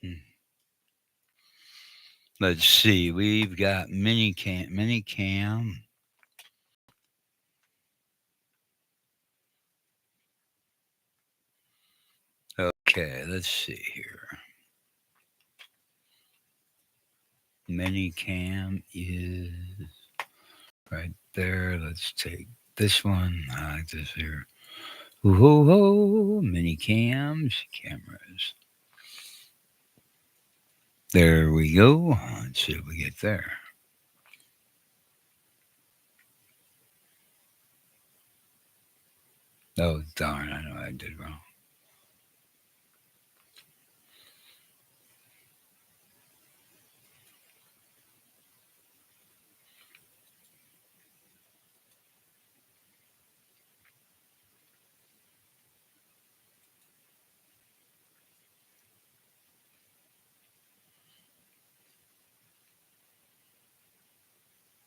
Hmm. Let's see. We've got Minicam. Okay, let's see here. Minicam is right there. Let's take this one. I like this here. Ooh, ho, ho, mini cams, cameras. There we go. Let's see if we get there. Oh, darn. I know I did wrong.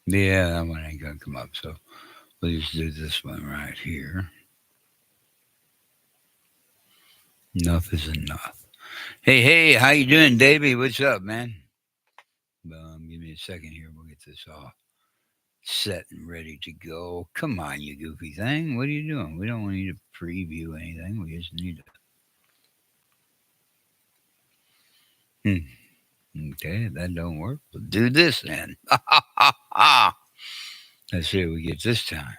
Yeah, that one ain't going to come up. So we'll just do this one right here. Enough is enough. Hey, hey, how you doing, Davey? What's up, man? Give me a second here. We'll get this all set and ready to go. Come on, you goofy thing. What are you doing? We don't want you to preview anything. We just need to. Okay, if that don't work, we'll do this then. Let's see what we get this time.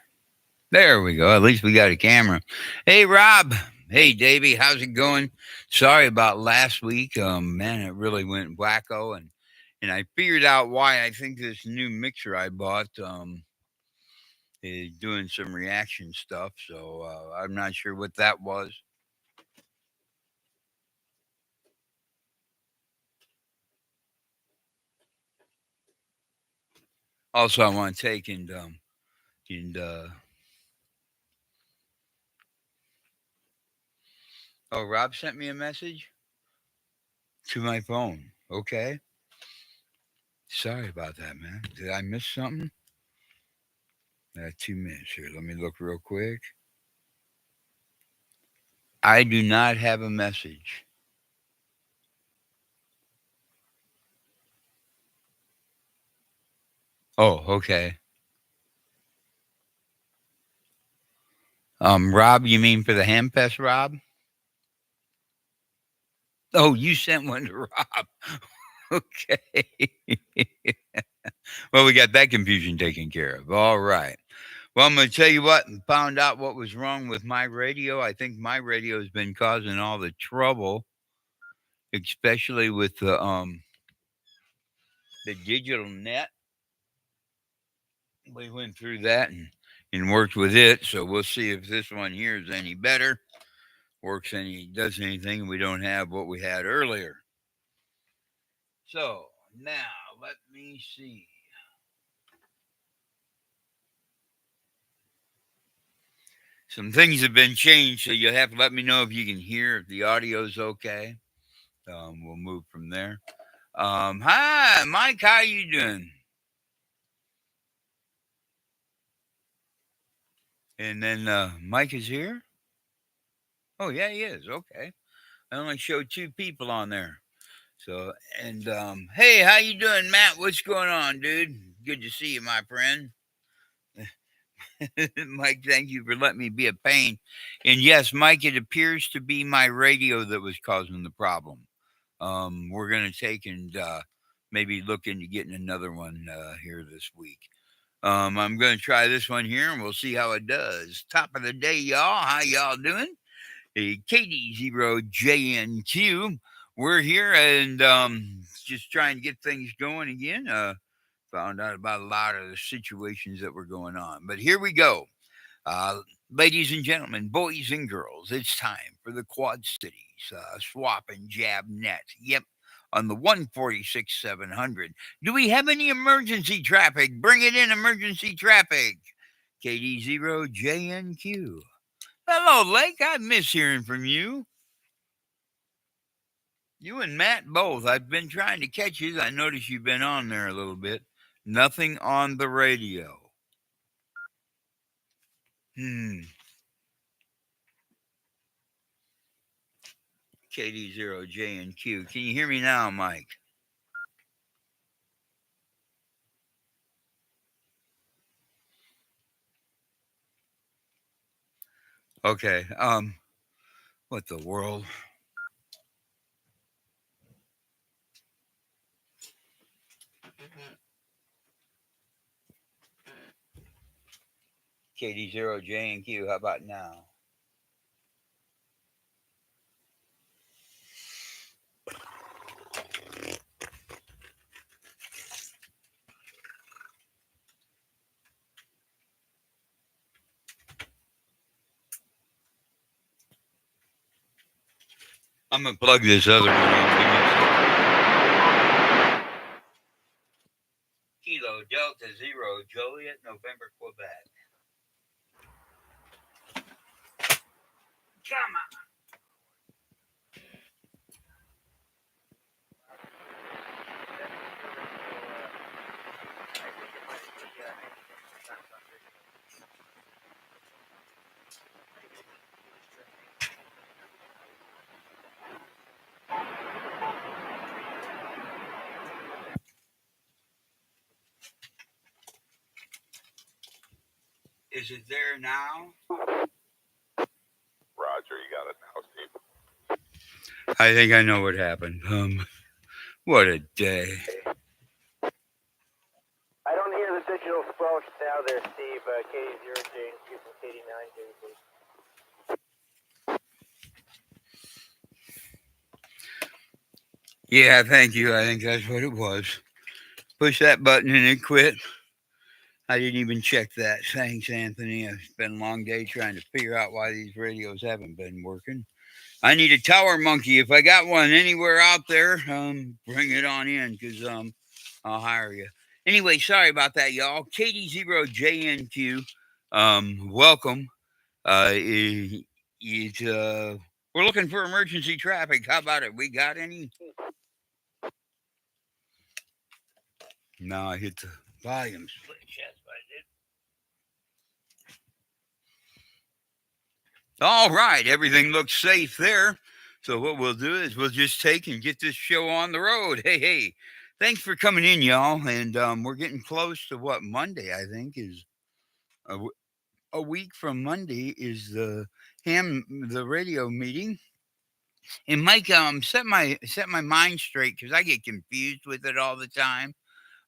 There we go. At least we got a camera. Hey, Rob. Hey, Davey. How's it going? Sorry about last week. Man, it really went wacko, and I figured out why. I think this new mixer I bought is doing some reaction stuff. So I'm not sure what that was. Also, I want to take and oh, Rob sent me a message to my phone. Okay. Sorry about that, man. Did I miss something? 2 minutes here. Let me look real quick. I do not have a message. Oh, okay. Rob, you mean for the Hampest, Rob? Oh, you sent one to Rob. Okay. Well, we got that confusion taken care of. All right. Well, I'm going to tell you what, found out what was wrong with my radio. I think my radio has been causing all the trouble, especially with the digital net. We went through that and worked with it. So we'll see if this one here is any better, works any, does anything. We don't have what we had earlier. So now let me see. Some things have been changed, so you'll have to let me know if you can hear if the audio's okay. We'll move from there. Hi, Mike. How you doing? And then Mike is here. Oh yeah, he is. Okay. I only showed two people on there. So and hey, how you doing, Matt? What's going on, dude? Good to see you, my friend. Mike, thank you for letting me be a pain. And yes, Mike, it appears to be my radio that was causing the problem. We're gonna take and maybe look into getting another one here this week. I'm gonna try this one here, and we'll see how it does. Top of the day, y'all. How y'all doing? Hey, KD0JNQ. We're here and just trying to get things going again. Found out about a lot of the situations that were going on. But here we go. Uh, Ladies and gentlemen, boys and girls, it's time for the Quad Cities swap and jab net. Yep, on the 146 700. Do we have any emergency traffic? Bring it in, emergency traffic. KD0JNQ. Hello, Lake. I miss hearing from you. You and Matt both. I've been trying to catch you. I noticed you've been on there a little bit. Nothing on the radio. Hmm. KD0JNQ. Can you hear me now, Mike? Okay. What the world? KD0JNQ. How about now? I'm gonna plug this other one in. Give me a second. Kilo Delta Zero Joliet November Quebec. Come on. Is it there now? Roger, you got it now, Steve. I think I know what happened. What a day. I don't hear the digital squelch now there, Steve. KD0J and Q from KD9, please. Yeah, thank you. I think that's what it was. Push that button and it quit. I didn't even check that. Thanks, Anthony. It's been a long day trying to figure out why these radios haven't been working. I need a tower monkey. If I got one anywhere out there, bring it on in because I'll hire you. Anyway, sorry about that, y'all. KD0JNQ, welcome. We're looking for emergency traffic. How about it? We got any? No, I hit the volume switch. That's what I did. All right, everything looks safe there. So what we'll do is we'll just take and get this show on the road. Hey, thanks for coming in, y'all. And we're getting close to what Monday I think is a, a week from Monday is the radio meeting. And Mike, set my mind straight because I get confused with it all the time.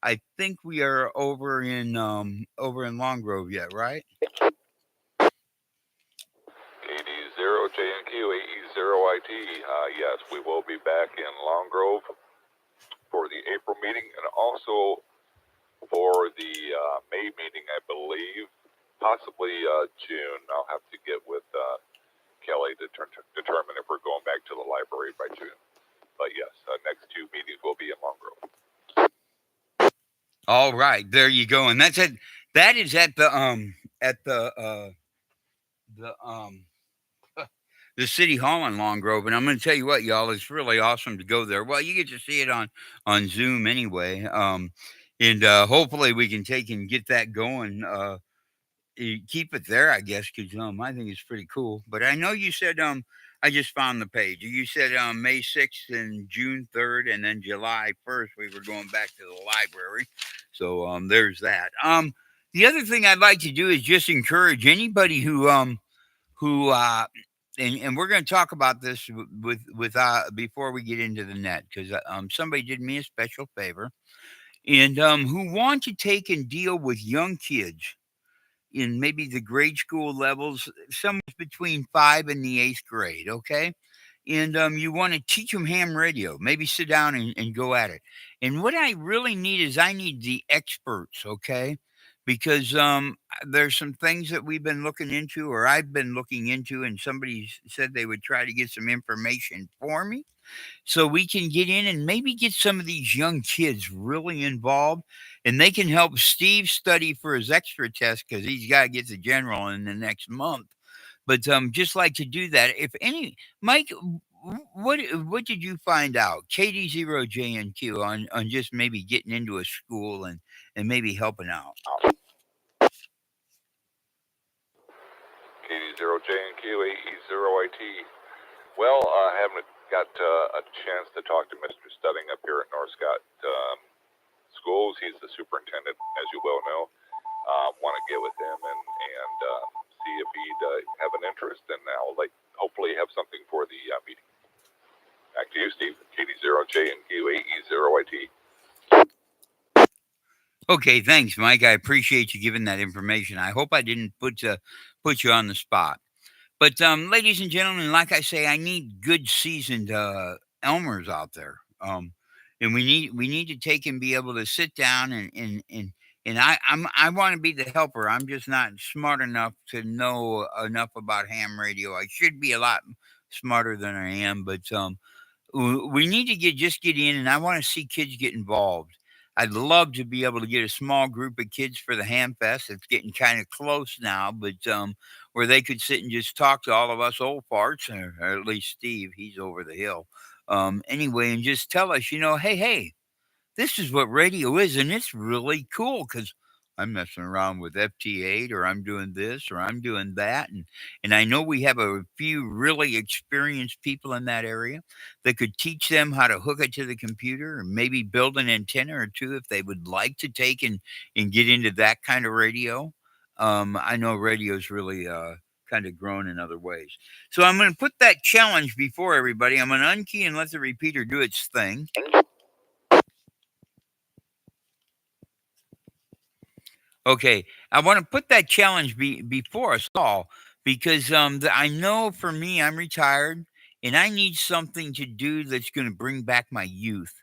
I think we are over in Long Grove yet, right? KD0JNQ8E0IT. Yes, we will be back in Long Grove for the April meeting and also for the May meeting, I believe. Possibly June. I'll have to get with Kelly to determine if we're going back to the library by June. But yes, next two meetings will be in Long Grove. All right, there you go. And that's it. That is at the the city hall in Long Grove. And I'm going to tell you what, y'all, it's really awesome to go there. Well, you get to see it on Zoom anyway. And hopefully we can take and get that going. Keep it there, I guess, because I think it's pretty cool. But I know you said I just found the page. You said May 6th and June 3rd, and then July 1st we were going back to the library. So there's that. The other thing I'd like to do is just encourage anybody who and we're going to talk about this with before we get into the net because somebody did me a special favor and who want to take and deal with young kids in maybe the grade school levels, somewhere between 5 and the 8th grade, okay? And you want to teach them ham radio, maybe sit down and go at it. And what I really need is I need the experts, okay? Because there's some things that we've been looking into, or I've been looking into, and somebody said they would try to get some information for me so we can get in and maybe get some of these young kids really involved and they can help Steve study for his extra test because he's got to get the general in the next month. But just like to do that, if any, Mike, what did you find out? KD0JNQ on just maybe getting into a school and maybe helping out. KD0JNQ8E0IT. Well, I haven't got a chance to talk to Mr. Studding up here at North Scott Schools. He's the superintendent, as you well know. Want to get with him and see if he'd have an interest, and I'll hopefully have something for the meeting. Back to you, Steve. KD0J and QAE0YT. Okay, thanks, Mike. I appreciate you giving that information. I hope I didn't put you on the spot. But ladies and gentlemen, like I say, I need good seasoned Elmers out there. And we need to take and be able to sit down and I want to be the helper. I'm just not smart enough to know enough about ham radio. I should be a lot smarter than I am, but we need to get in, and I want to see kids get involved. I'd love to be able to get a small group of kids for the Ham Fest. It's getting kind of close now, but where they could sit and just talk to all of us old farts, or at least Steve, he's over the hill. Anyway, and just tell us, hey, this is what radio is, and it's really cool because I'm messing around with FT8, or I'm doing this, or I'm doing that, and I know we have a few really experienced people in that area that could teach them how to hook it to the computer, or maybe build an antenna or two if they would like to take and get into that kind of radio. I know radio's really kind of grown in other ways. So I'm going to put that challenge before everybody. I'm going to unkey and let the repeater do its thing. Okay, I want to put that challenge before us all because I know for me, I'm retired and I need something to do that's going to bring back my youth.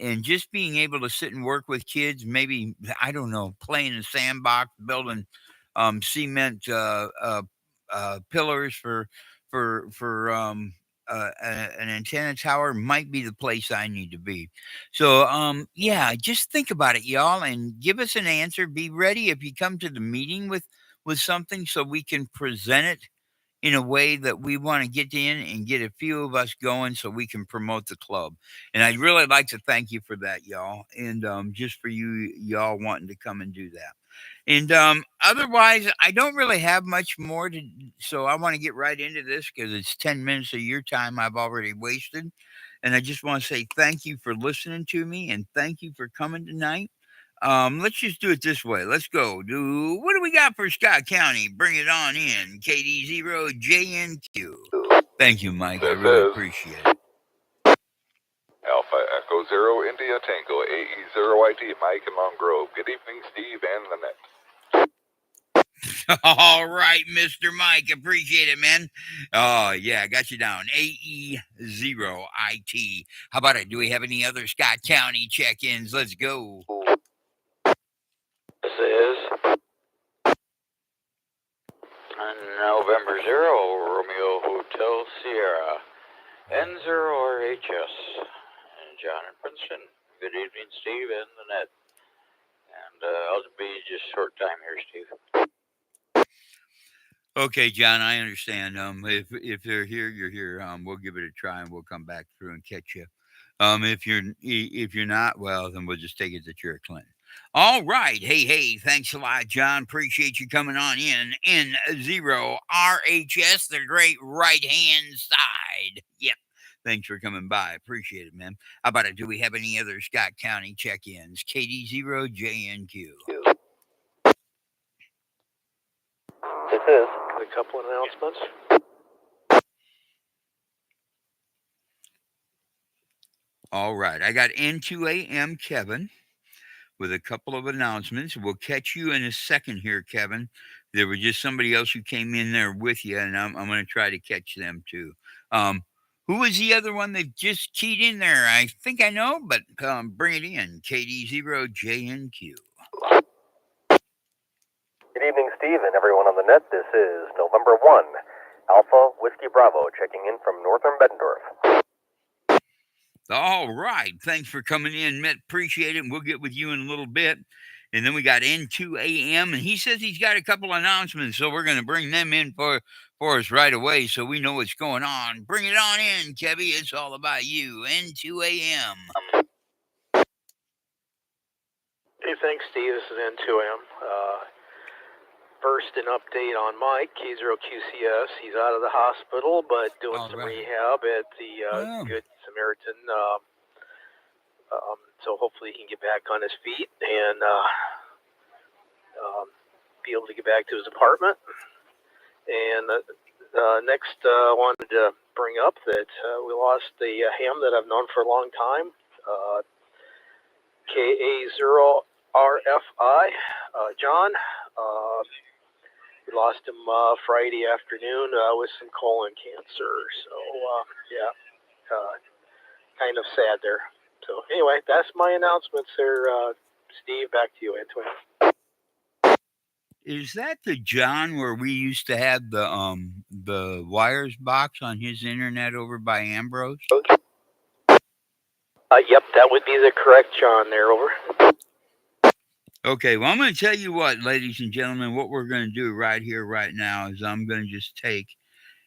And just being able to sit and work with kids, maybe, I don't know, playing in a sandbox, building cement pillars for an antenna tower might be the place I need to be. So, yeah, just think about it, y'all, and give us an answer. Be ready if you come to the meeting with something, so we can present it in a way that we want to get in and get a few of us going, so we can promote the club. And I'd really like to thank you for that, y'all, and just for y'all wanting to come and do that. And otherwise, I don't really have much more to, so I want to get right into this because it's 10 minutes of your time I've already wasted. And I just want to say thank you for listening to me and thank you for coming tonight. Let's just do it this way. Let's go. What do we got for Scott County? Bring it on in. KD0JNQ. Thank you, Mike. I really appreciate it. Alpha Echo Zero India Tango AE0YT Mike in Long Grove. Good evening, Steve and Lynette. All right, Mr. Mike. Appreciate it, man. Oh, yeah, I got you down. AE0IT. How about it? Do we have any other Scott County check-ins? Let's go. This is November 0, Romeo Hotel Sierra, N0RHS, and John in Princeton. Good evening, Steve and Lynette. And I'll be just short time here, Steve. Okay, John, I understand. If they're here, you're here. We'll give it a try and we'll come back through and catch you. If you're not, well, then we'll just take it that you're a Clinton. All right. Hey, thanks a lot, John. Appreciate you coming on in. N0RHS, the great right hand side. Yep. Thanks for coming by. Appreciate it, man. How about it? Do we have any other Scott County check-ins? KD0JNQ. This is a couple of announcements. All right. I got N2AM Kevin with a couple of announcements. We'll catch you in a second here, Kevin. There was just somebody else who came in there with you, and I'm going to try to catch them too. Who was the other one that just keyed in there? I think I know, but bring it in. KD0JNQ. Good evening, Steve, and everyone on the net. This is November 1, Alpha Whiskey Bravo, checking in from Northern Bettendorf. All right. Thanks for coming in, Mitt. Appreciate it. We'll get with you in a little bit. And then we got N2AM, and he says he's got a couple announcements, so we're going to bring them in for us right away so we know what's going on. Bring it on in, Kevy. It's all about you. N2AM. Hey, thanks, Steve. This is N2M. First, an update on Mike, K0QCS. He's out of the hospital, but doing All some right. rehab at the Oh. Good Samaritan. So hopefully he can get back on his feet and be able to get back to his apartment. And next, I wanted to bring up that we lost a ham that I've known for a long time, KA0RFI, John. We lost him Friday afternoon with some colon cancer. So, kind of sad there. So, anyway, that's my announcements there, Steve. Back to you, Antoine. Is that the John where we used to have the wires box on his internet over by Ambrose? Yep, that would be the correct John there, over. Okay, well, I'm going to tell you what, ladies and gentlemen, what we're going to do right here, right now, is I'm going to just take,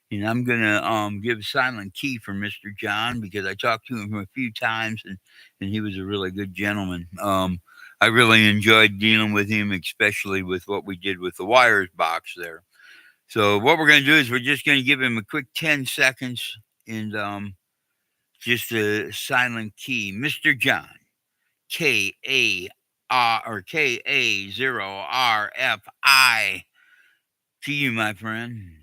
and I'm going to give a silent key for Mr. John, because I talked to him a few times, and he was a really good gentleman. I really enjoyed dealing with him, especially with what we did with the wires box there. So what we're going to do is we're just going to give him a quick 10 seconds and just a silent key. Mr. John, KA0RFI, to you, my friend.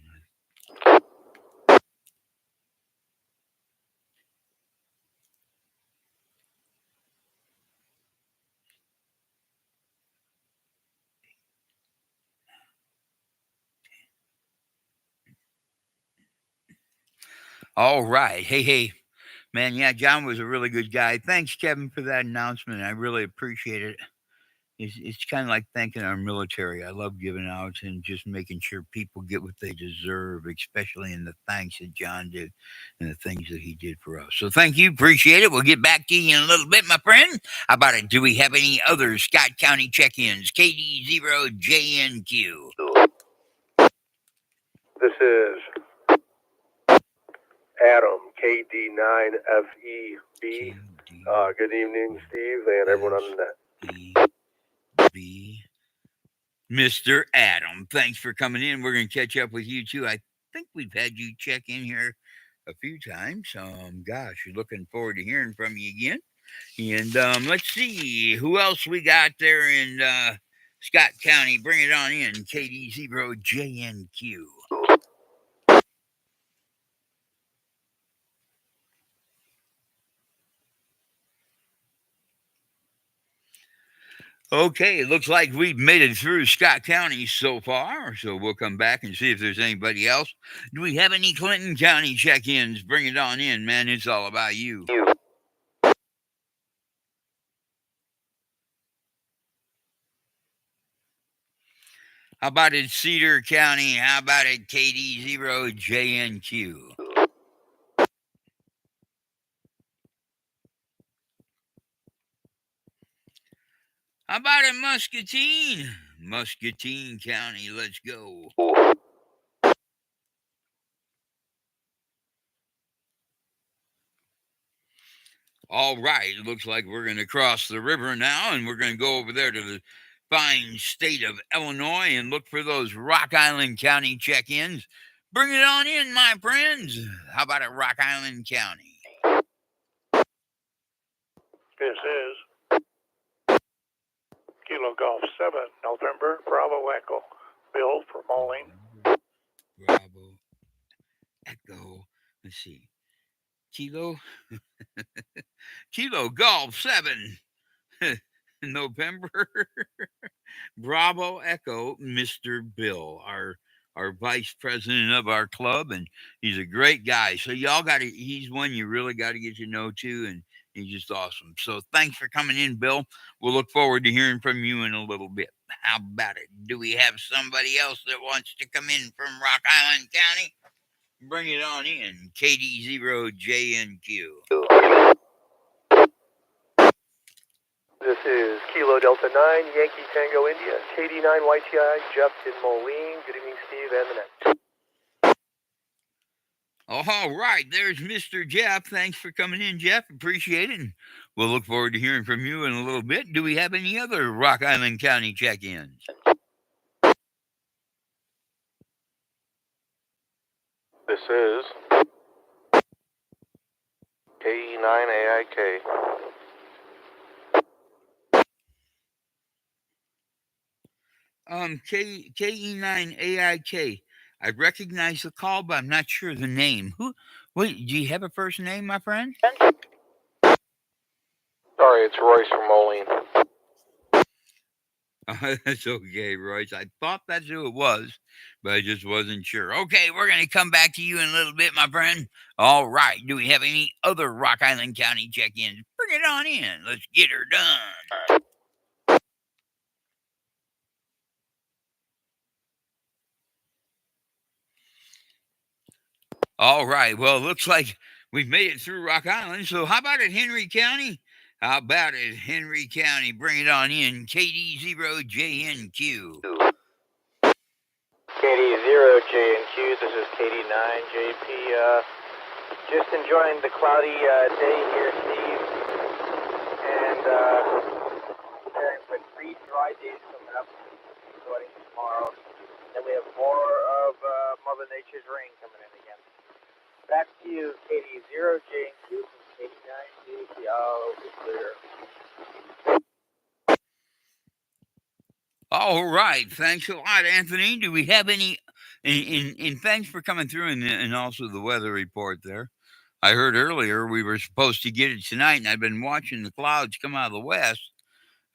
All right. Hey, man. Yeah, John was a really good guy. Thanks, Kevin, for that announcement. I really appreciate it. It's kind of like thanking our military. I love giving out and just making sure people get what they deserve, especially in the thanks that John did and the things that he did for us. So thank you. Appreciate it. We'll get back to you in a little bit, my friend. How about it? Do we have any other Scott County check-ins? KD0JNQ. This is Adam, KD9FEB. Good evening, Steve, and everyone on the net. B. Mr. Adam, thanks for coming in. We're going to catch up with you too. I think we've had you check in here a few times. Gosh, looking forward to hearing from you again. And let's see who else we got there in Scott County. Bring it on in, KD0JNQ. Okay, it looks like we've made it through Scott County so far, so we'll come back and see if there's anybody else. Do we have any Clinton County check-ins? Bring it on in, man. It's all about you. How about it, Cedar County? How about it, KD0JNQ? How about it, Muscatine? Muscatine County, let's go. All right, it looks like we're going to cross the river now, and we're going to go over there to the fine state of Illinois and look for those Rock Island County check-ins. Bring it on in, my friends. How about it, Rock Island County? This is Kilo Golf 7, November, Bravo Echo. Bill from Moline. Bravo Echo. Let's see. Kilo Golf 7. November. Bravo Echo, Mr. Bill, our vice president of our club, and he's a great guy. So y'all he's one you really got to get to know too, and he's just awesome. So thanks for coming in, Bill. We'll look forward to hearing from you in a little bit. How about it? Do we have somebody else that wants to come in from Rock Island County? Bring it on in, KD0JNQ. This is Kilo Delta 9, Yankee Tango India, KD9YTI, Jeff in Moline. Good evening, Steve and the net. All right, there's Mr. Jeff. Thanks for coming in, Jeff. Appreciate it. And we'll look forward to hearing from you in a little bit. Do we have any other Rock Island County check-ins? This is KE9AIK. KE9AIK. I recognize the call, but I'm not sure the name. Who? Wait, do you have a first name, my friend? Sorry, it's Royce from Moline. That's okay, Royce. I thought that's who it was, but I just wasn't sure. Okay, we're going to come back to you in a little bit, my friend. All right. Do we have any other Rock Island County check-ins? Bring it on in. Let's get her done. All right. Well, it looks like we've made it through Rock Island. So how about it, Henry County? How about it, Henry County? Bring it on in. KD0JNQ. KD0JNQ, this is KD9JP. Just enjoying the cloudy day here, Steve. And preparing for 3 dry days coming up, starting tomorrow. Then we have more of Mother Nature's rain coming in again. Back to you, KD0JNQ from KD9JP. Oh, it's clear. All right. Thanks a lot, Anthony. Do we have any? And thanks for coming through and also the weather report there. I heard earlier we were supposed to get it tonight, and I've been watching the clouds come out of the west.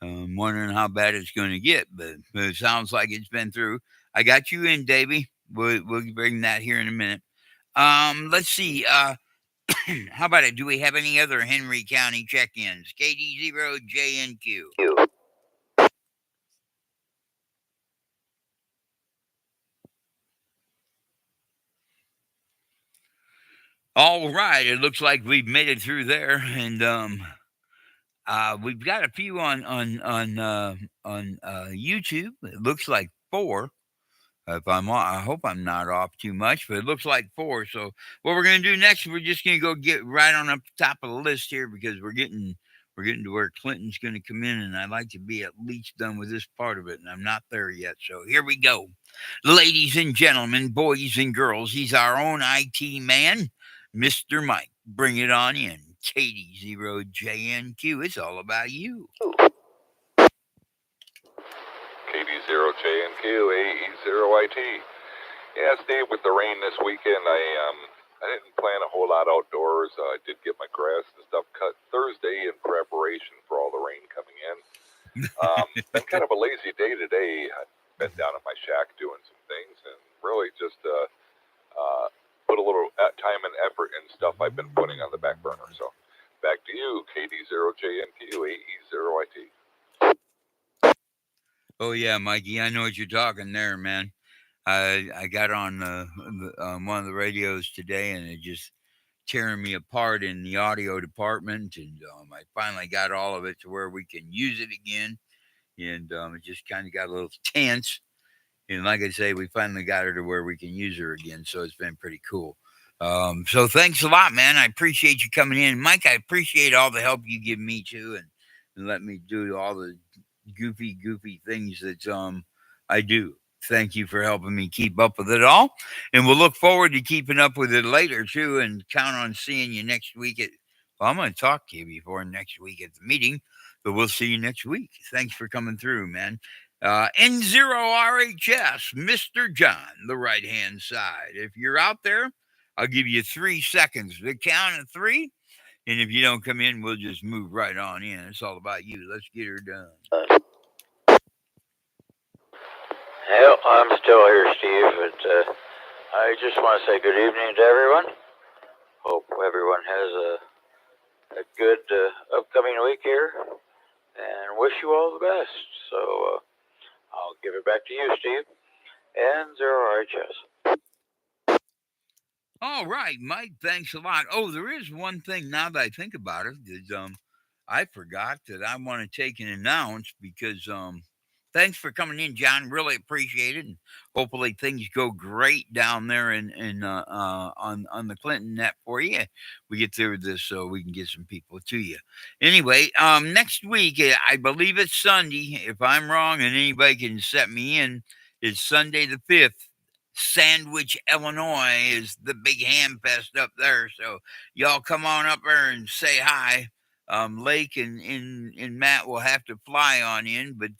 I'm wondering how bad it's going to get, but it sounds like it's been through. I got you in, Davey. We'll bring that here in a minute. Let's see. How about it? Do we have any other Henry County check-ins? KD0JNQ. All right, it looks like we've made it through there, and we've got a few on YouTube. It looks like 4. If I hope I'm not off too much, but it looks like 4. So what we're gonna do next, we're just gonna go get right on up the top of the list here because we're getting to where Clinton's gonna come in, and I'd like to be at least done with this part of it, and I'm not there yet. So here we go, ladies and gentlemen, boys and girls. He's our own IT man, Mr. Mike. Bring it on in. KD0JNQ. It's all about you. KD0JNQ, AE0IT. Yeah, Steve, with the rain this weekend, I didn't plan a whole lot outdoors. I did get my grass and stuff cut Thursday in preparation for all the rain coming in. Been kind of a lazy day today. I've been down at my shack doing some things and really just put a little time and effort in stuff I've been putting on the back burner. So back to you, KD0JNQ, AE0IT. Oh yeah, Mikey, I know what you're talking there, man. I got on one of the radios today, and it just tearing me apart in the audio department, and I finally got all of it to where we can use it again, and it just kind of got a little tense. And like I say, we finally got her to where we can use her again, so it's been pretty cool. So thanks a lot, man. I appreciate you coming in, Mike. I appreciate all the help you give me too, and let me do all the goofy things that I do. Thank you for helping me keep up with it all, and we'll look forward to keeping up with it later too, and count on seeing you next week at. Well, I'm going to talk to you before next week at the meeting, but we'll see you next week. Thanks for coming through, man. N0RHS, Mr. John, the right-hand side. If you're out there, I'll give you 3 seconds. The count of 3. And if you don't come in, we'll just move right on in. It's all about you. Let's get her done. Well, I'm still here, Steve, but I just want to say good evening to everyone. Hope everyone has a good upcoming week here, and wish you all the best. So I'll give it back to you, Steve, and N0RHS. All right, Mike, thanks a lot. Oh, there is one thing now that I think about it is I forgot that I want to take and announce because thanks for coming in, John. Really appreciate it. And hopefully things go great down there in on the Clinton net for you. We get through this so we can get some people to you. Anyway, next week, I believe it's Sunday. If I'm wrong and anybody can set me in, it's Sunday the 5th. Sandwich, Illinois is the big ham fest up there. So y'all come on up there and say hi. Lake and Matt will have to fly on in, but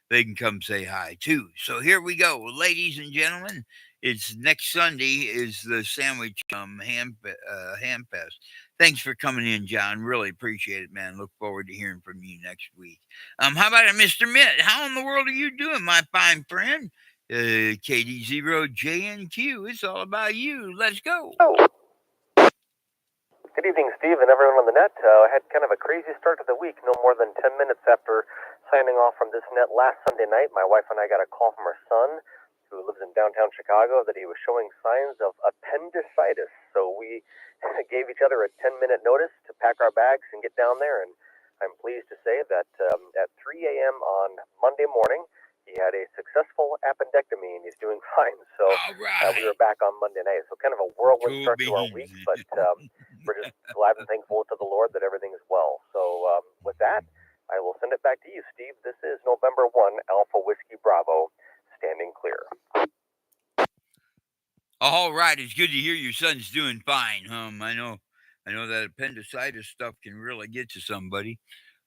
they can come say hi too. So here we go, ladies and gentlemen. It's next Sunday is the sandwich ham fest. Thanks for coming in, John. Really appreciate it, man. Look forward to hearing from you next week. How about it, Mr. Mitt? How in the world are you doing, my fine friend? KD0JNQ. It's all about you. Let's go. Good evening, Steve, and everyone on the net. I had kind of a crazy start to the week. No more than 10 minutes after signing off from this net last Sunday night, my wife and I got a call from our son, who lives in downtown Chicago, that he was showing signs of appendicitis. So we gave each other a 10-minute notice to pack our bags and get down there, and I'm pleased to say that at 3 a.m. on Monday morning, he had a successful appendectomy, and he's doing fine. So we were back on Monday night. So kind of a whirlwind start to our week, but we're just glad and thankful to the Lord that everything is well. So with that, I will send it back to you, Steve. This is November 1, Alpha Whiskey Bravo, standing clear. All right, it's good to hear your son's doing fine. I know that appendicitis stuff can really get to somebody.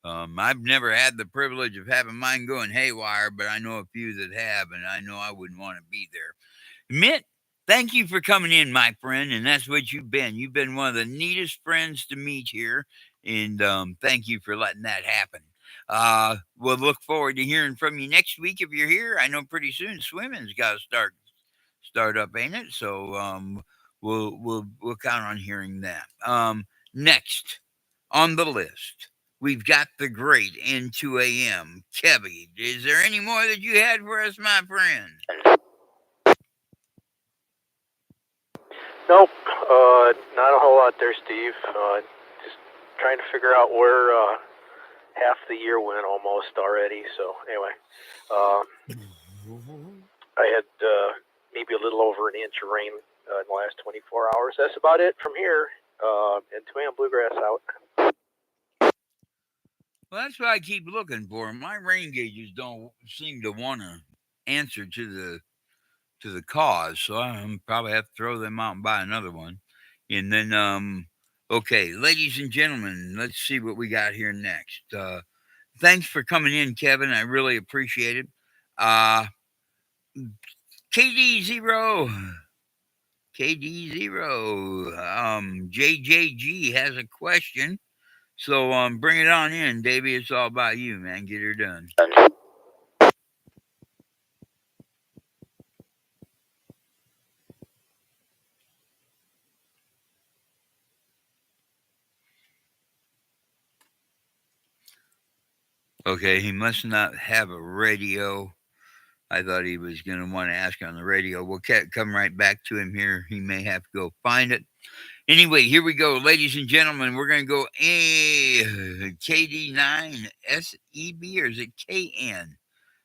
I've never had the privilege of having mine going haywire, but I know a few that have, and I know I wouldn't want to be there. Mitt, thank you for coming in, my friend, and that's what you've been. You've been one of the neatest friends to meet here, and thank you for letting that happen. We'll look forward to hearing from you next week if you're here. I know pretty soon swimming's got to start up, ain't it? So we'll count on hearing that. Next on the list, we've got the great N2AM, Kevy. Is there any more that you had for us, my friend? Nope, not a whole lot there, Steve. Just trying to figure out where half the year went almost already. So anyway, I had maybe a little over an inch of rain in the last 24 hours. That's about it from here. N2AM Bluegrass out. Well, that's what I keep looking for. My rain gauges don't seem to want to answer to the cause, so I'm probably have to throw them out and buy another one. And then, okay, ladies and gentlemen, let's see what we got here next. Thanks for coming in, Kevin. I really appreciate it. KD0, JJG has a question. So bring it on in, Davey. It's all about you, man. Get her done. Okay, he must not have a radio. I thought he was going to want to ask on the radio. We'll come right back to him here. He may have to go find it. Anyway, here we go, ladies and gentlemen. We're going to go KD9SEB, or is it KN?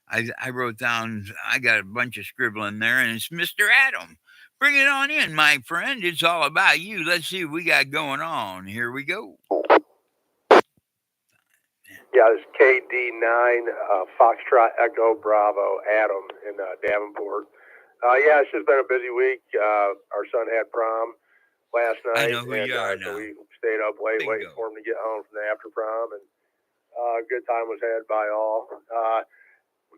I wrote down, I got a bunch of scribbling there, and it's Mr. Adam. Bring it on in, my friend. It's all about you. Let's see what we got going on. Here we go. Yeah, this is KD9, Foxtrot Echo Bravo, Adam in Davenport. Yeah, it's just been a busy week. Our son had prom last night. I know who you are now. So we stayed up late waiting for him to get home from the after prom, and good time was had by all.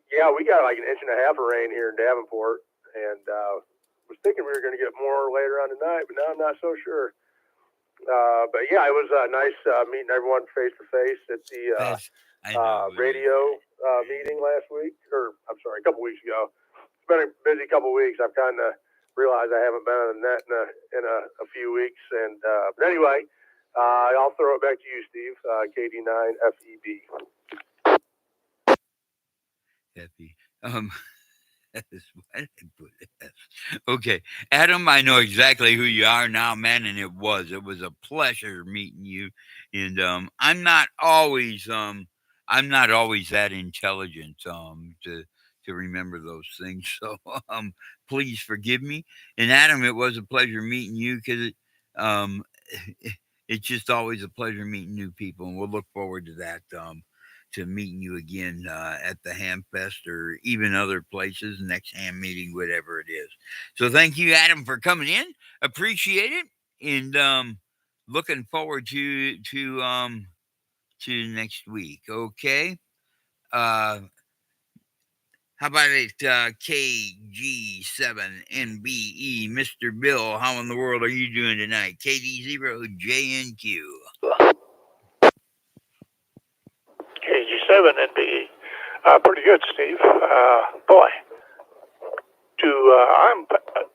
Yeah, we got like an inch and a half of rain here in Davenport, and was thinking we were going to get more later on tonight, but now I'm not so sure. But yeah, it was nice meeting everyone face to face at the radio meeting last week, or I'm sorry, a couple weeks ago. It's been a busy couple weeks. I've kind of realized I haven't been on the net in a few weeks, and but anyway, I'll throw it back to you, Steve. KD9FEB. Okay, Adam, I know exactly who you are now, man, and it was a pleasure meeting you. And I'm not always that intelligent to remember those things. So please forgive me. And Adam, it was a pleasure meeting you, because it's just always a pleasure meeting new people, and we'll look forward to that. to meeting you again at the Ham Fest or even other places, next ham meeting, whatever it is. So thank you, Adam, for coming in. Appreciate it, and looking forward to next week. Okay. How about it, KG7NBE, Mr. Bill? How in the world are you doing tonight? KD0JNQ. KG7NBE. Pretty good, Steve. Boy, do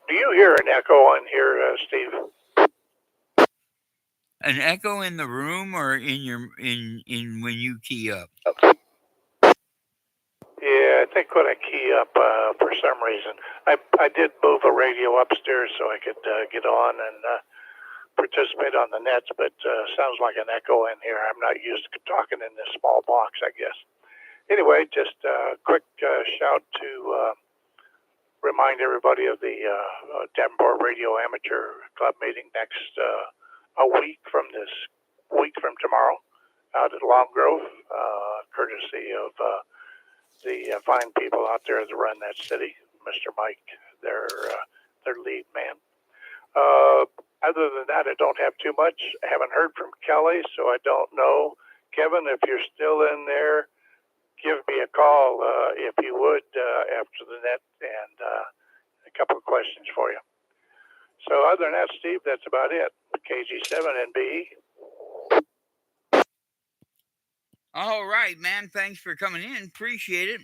you hear an echo in here, Steve? An echo in the room or in when you key up? Yeah, I think when I key up, for some reason, I did move a radio upstairs so I could get on and participate on the nets, but sounds like an echo in here. I'm not used to talking in this small box, I guess. Anyway, just a quick shout to remind everybody of the Davenport Radio Amateur Club meeting next a week from tomorrow out at Long Grove, courtesy of the fine people out there that run that city, Mr. Mike, their lead man. Other than that, I don't have too much. I haven't heard from Kelly, so I don't know. Kevin, if you're still in there, give me a call if you would after the net, and a couple of questions for you. So other than that, Steve, that's about it. KG7NBE. All right, man. Thanks for coming in. Appreciate it.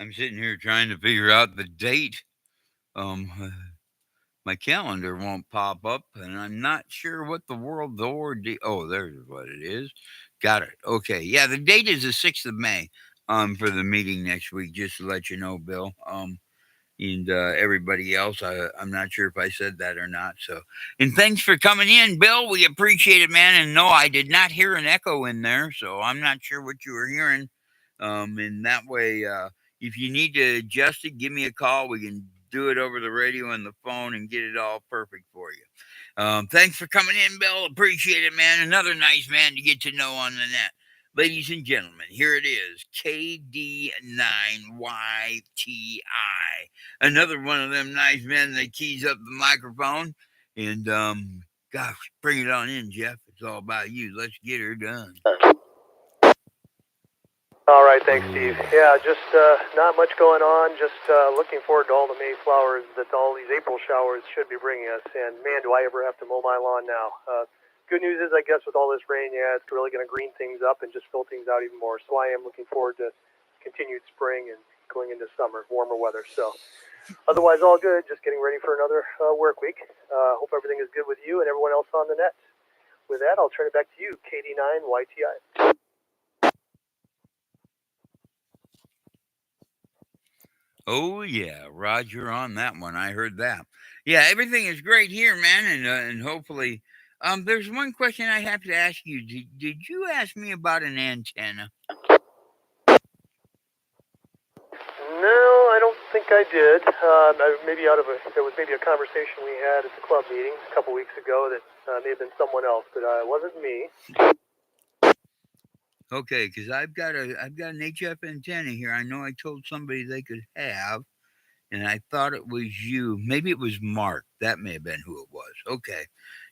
I'm sitting here trying to figure out the date. My calendar won't pop up, and I'm not sure what the world the Lord. Oh, there's what it is. Got it. Okay. Yeah, the date is the 6th of May. For the meeting next week. Just to let you know, Bill. And everybody else. I'm not sure if I said that or not. So, and thanks for coming in, Bill. We appreciate it, man. And no, I did not hear an echo in there, so I'm not sure what you were hearing. And that way, if you need to adjust it, give me a call. We can do it over the radio and the phone and get it all perfect for you. Thanks for coming in, Bill. Appreciate it, man. Another nice man to get to know on the net. Ladies and gentlemen, here it is, KD9YTI. Another one of them nice men that keys up the microphone. And, gosh, bring it on in, Jeff. It's all about you. Let's get her done. All right, thanks, Steve. Yeah, just not much going on. Just looking forward to all the Mayflowers that all these April showers should be bringing us. And, man, do I ever have to mow my lawn now. Good news is, I guess, with all this rain, yeah, it's really going to green things up and just fill things out even more. So I am looking forward to continued spring and going into summer, warmer weather. So otherwise, all good. Just getting ready for another work week. Hope everything is good with you and everyone else on the net. With that, I'll turn it back to you, KD9YTI. Oh, yeah, Roger on that one. I heard that. Yeah, everything is great here, man, and hopefully... there's one question I have to ask you. Did you ask me about an antenna? No, I don't think I did. There was maybe a conversation we had at the club meeting a couple weeks ago that may have been someone else, but it wasn't me. Okay, because I've got an HF antenna here. I know I told somebody they could have, and I thought it was you. Maybe it was Mark. That may have been who it was. Okay.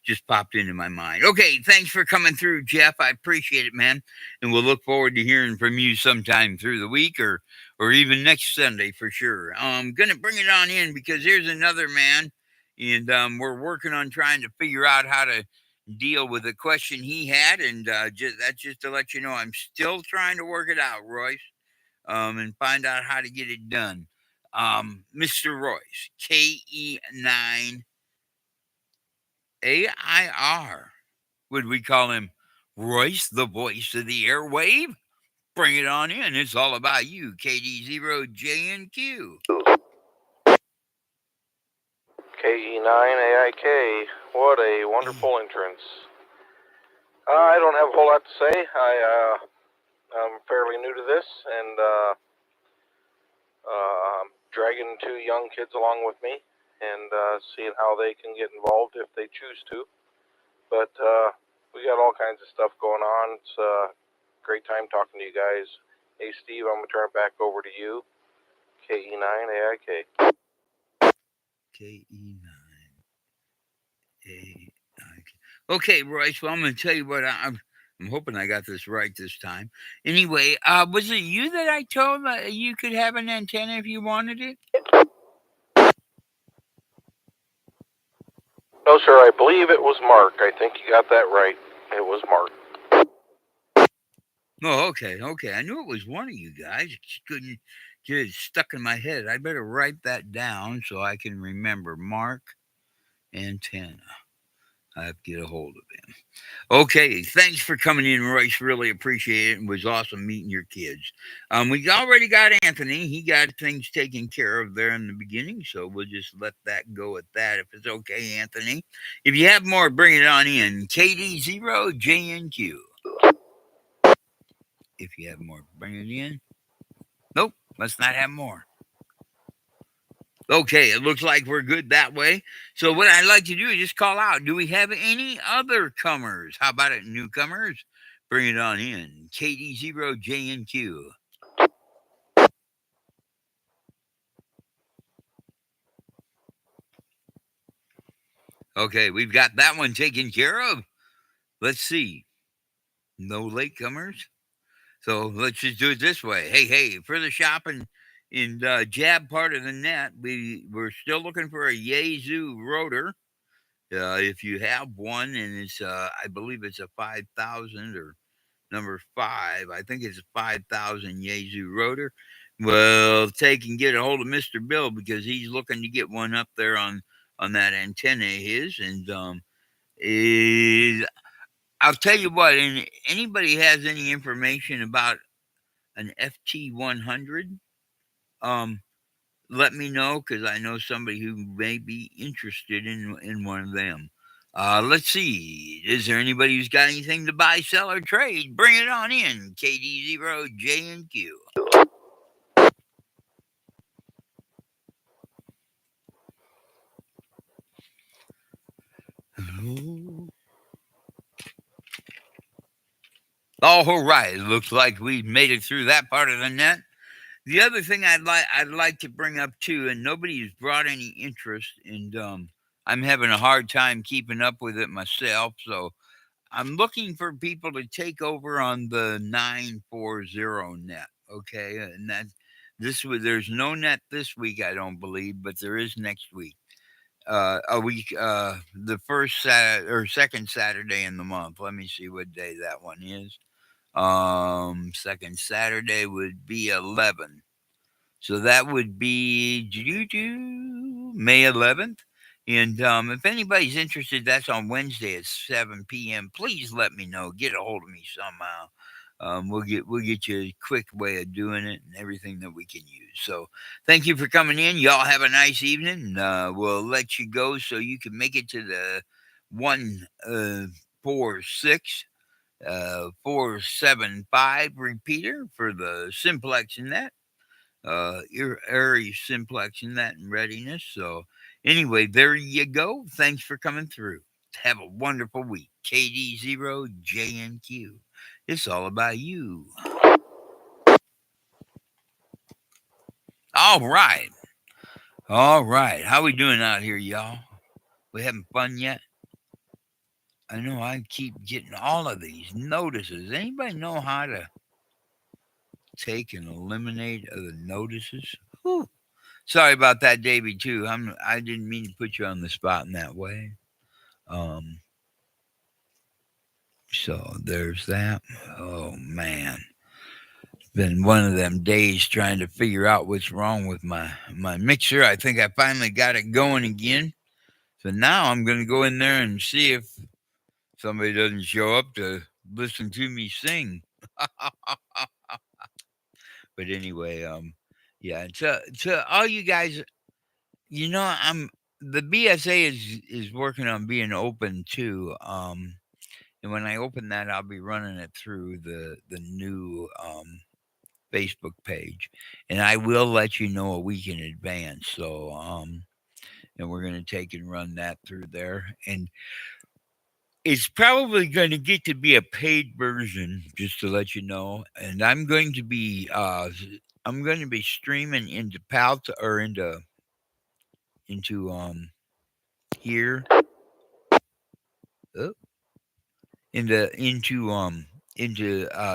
Just popped into my mind. Okay, thanks for coming through, Jeff. I appreciate it, man. And we'll look forward to hearing from you sometime through the week or even next Sunday for sure. I'm going to bring it on in because here's another man, and we're working on trying to figure out how to deal with a question he had, and that's just to let you know I'm still trying to work it out, Royce, and find out how to get it done. Mr. Royce, KE9AIR. Would we call him Royce, the voice of the airwave? Bring it on in. It's all about you, KD0JNQ. KE9AIK. What a wonderful entrance. I don't have a whole lot to say. I'm fairly new to this, and I'm dragging 2 young kids along with me and seeing how they can get involved if they choose to. But we got all kinds of stuff going on. It's a great time talking to you guys. Hey, Steve, I'm going to turn it back over to you. KE9AIK. KE9AIK. Okay, Royce. Well, I'm going to tell you what I'm hoping I got this right this time. Anyway, was it you that I told that you could have an antenna if you wanted it? No, sir, I believe it was Mark. I think you got that right. It was Mark. Oh, okay. I knew it was one of you guys. It just couldn't get it stuck in my head. I better write that down so I can remember. Mark Antenna. I have to get a hold of him. Okay, thanks for coming in, Royce. Really appreciate it. It was awesome meeting your kids. We already got Anthony. He got things taken care of there in the beginning, so we'll just let that go at that if it's okay, Anthony. If you have more, bring it on in. KD0JNQ. If you have more, bring it in. Nope, let's not have more. Okay, it looks like we're good that way. So what I'd like to do is just call out. Do we have any other comers? How about it, newcomers? Bring it on in. KD0JNQ. Okay, we've got that one taken care of. Let's see. No latecomers. So let's just do it this way. Hey, for the shopping in jab part of the net, we're still looking for a Yaesu rotor. If you have one, and it's I believe it's a 5,000 or number 5. I think it's a 5,000 Yaesu rotor. Well, take and get a hold of Mr. Bill because he's looking to get one up there on that antenna of his, and I'll tell you what. And anybody has any information about an FT100, let me know because I know somebody who may be interested in one of them. Let's see. Is there anybody who's got anything to buy, sell, or trade? Bring it on in. KD0JNQ. All right. It looks like we made it through that part of the net. The other thing I'd like to bring up too, and nobody's brought any interest, and I'm having a hard time keeping up with it myself. So I'm looking for people to take over on the 940 net. Okay, and there's no net this week, I don't believe, but there is next week. A week, the first Saturday or second Saturday in the month. Let me see what day that one is. Second Saturday would be 11. So that would be May 11th. And if anybody's interested, that's on Wednesday at 7 p.m. Please let me know. Get a hold of me somehow. We'll get you a quick way of doing it and everything that we can use. So thank you for coming in. Y'all have a nice evening. We'll let you go so you can make it to the 146 475 repeater for the simplex net. Your area simplex in that in readiness. So anyway, there you go. Thanks for coming through. Have a wonderful week. KD0JNQ. It's all about you. All right. How we doing out here, y'all? We having fun yet? I know I keep getting all of these notices. Anybody know how to take and eliminate the notices? Whew. Sorry about that, Davey, too. I didn't mean to put you on the spot in that way. So there's that. Oh, man. It's been one of them days trying to figure out what's wrong with my mixer. I think I finally got it going again. So now I'm going to go in there and see if somebody doesn't show up to listen to me sing. But anyway, yeah, to all you guys, the BSA is working on being open too. And when I open that, I'll be running it through the new Facebook page, and I will let you know a week in advance. So and we're going to take and run that through there. And It's probably going to get to be a paid version, just to let you know. And I'm going to be streaming into Palt or into here oh, into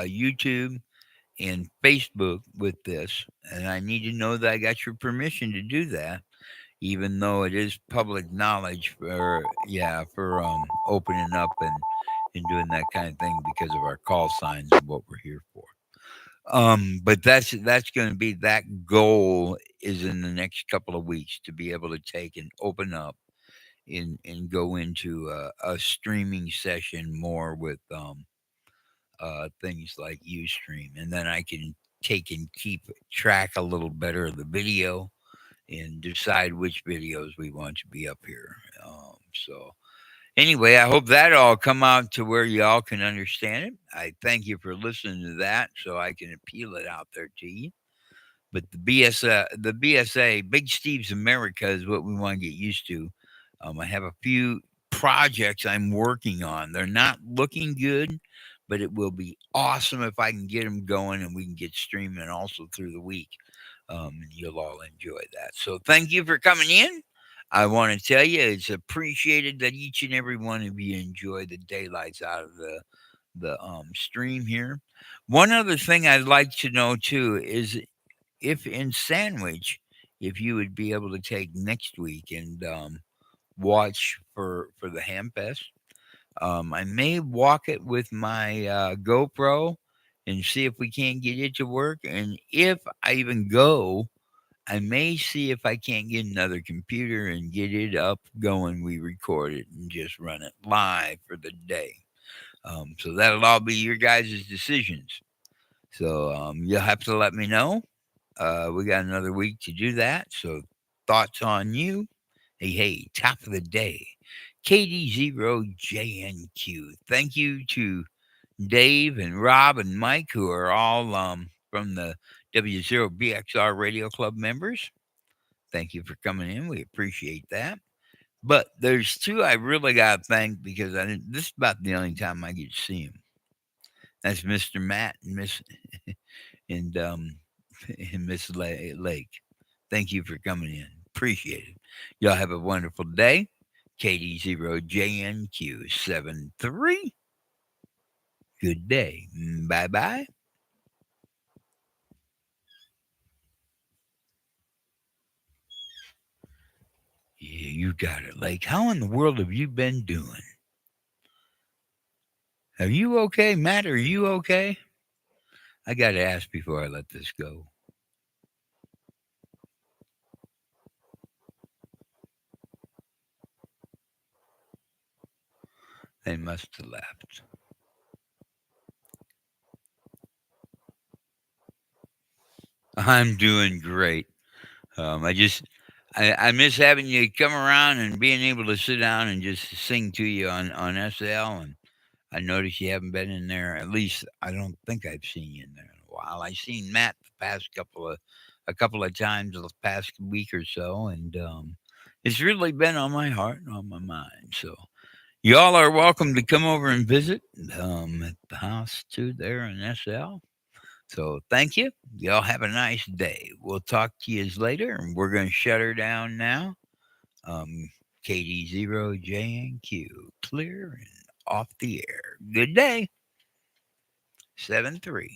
YouTube and Facebook with this, and I need to know that I got your permission to do that, even though it is public knowledge for opening up and doing that kind of thing because of our call signs and what we're here for. But that's going to be that goal is in the next couple of weeks to be able to take and open up and go into a streaming session more with things like Ustream, and then I can take and keep track a little better of the video and decide which videos we want to be up here. So anyway, I hope that all come out to where y'all can understand it. I thank you for listening to that, so I can appeal it out there to you. But the BSA, Big Steve's America, is what we want to get used to. I have a few projects I'm working on. They're not looking good, but it will be awesome if I can get them going and we can get streaming also through the week. And you'll all enjoy that. So thank you for coming in. I want to tell you it's appreciated that each and every one of you enjoy the daylights out of the stream here. One other thing I'd like to know too is if in Sandwich, if you would be able to take next week and watch for the Hamfest. I may walk it with my GoPro and see if we can't get it to work. And if I even go, I may see if I can't get another computer and get it up going. We record it and just run it live for the day. So that'll all be your guys' decisions. So you'll have to let me know. We got another week to do that. So thoughts on you. Hey, top of the day. KD0JNQ. Thank you to Dave and Rob and Mike, who are all from the W0BXR Radio Club members. Thank you for coming in. We appreciate that. But there's two I really got to thank because this is about the only time I get to see them. That's Mr. Matt and Miss and Miss Lake. Thank you for coming in. Appreciate it. Y'all have a wonderful day. KD0JNQ73. Good day. Bye-bye. Yeah, you got it, Lake. How in the world have you been doing? Are you okay? Matt, are you okay? I got to ask before I let this go. They must have left. I'm doing great. I miss having you come around and being able to sit down and just sing to you on SL. And I noticed you haven't been in there. At least I don't think I've seen you in there in a while. I've seen Matt a couple of times the past week or so, and it's really been on my heart and on my mind. So y'all are welcome to come over and visit at the house too there in SL. So thank you. Y'all have a nice day. We'll talk to you later, and we're going to shut her down now. KD0JNQ, clear and off the air. Good day. 7-3.